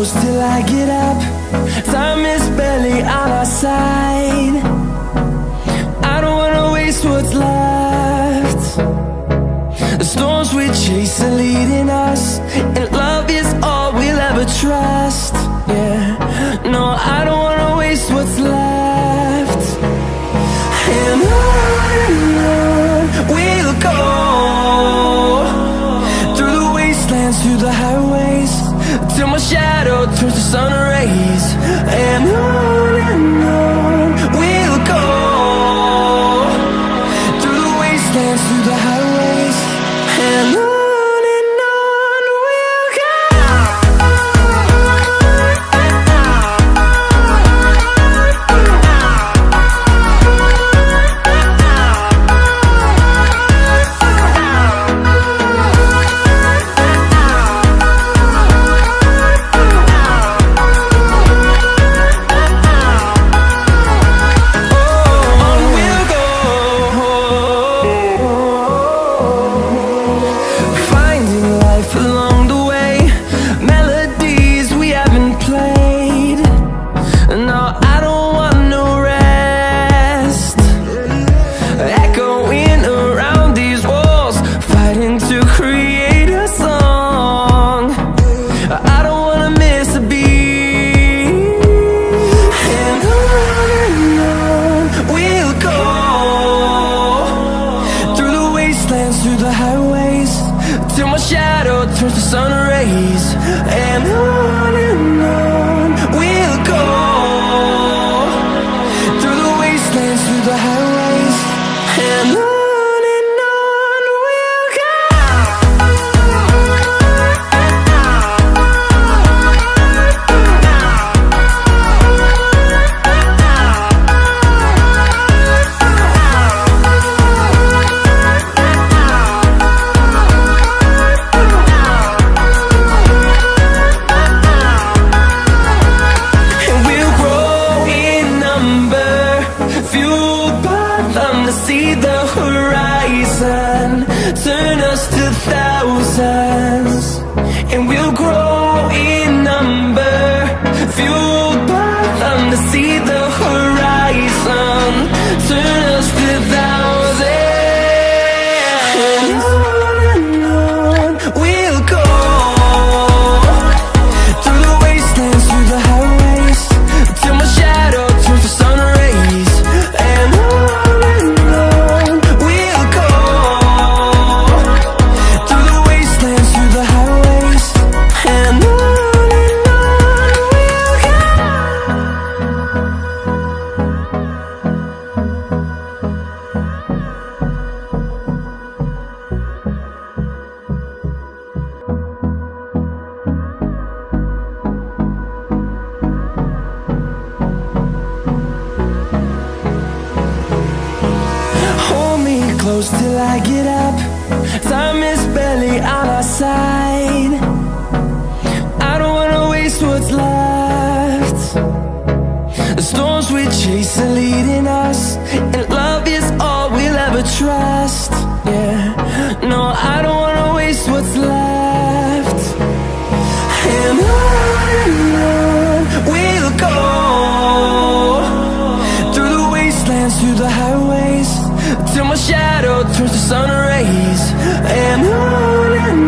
close till I get up. Time is barely on our side. I don't wanna waste what's left. The storms we chase are leading us, and love is all we'll ever trust. Yeah, no, I don't wanna waste what's left. And on we'll go, through the wastelands, through the highways, till my shadow turns to sun rays. And on we'll go, through the wastelands, through the highways, and on. Through the highways, till my shadow turns to sun rays. And on we'll go, through the wastelands, through the highways, and on. See the horizon, turn us to thousands, and we'll grow in number, fueled by them. To see the horizon, turn us to thousands, and on we'll go, through the wastelands, through the highways, till my shadow turns to sun rays. And close till I get up. Time is barely on our side. I don't wanna waste what's left. The storms we chase are leading us, and love is all we'll ever trust. Yeah, no, I don't wanna waste what's left. And on we'll go, through the wastelands, through the highways, till my shadow turns to sun rays. And on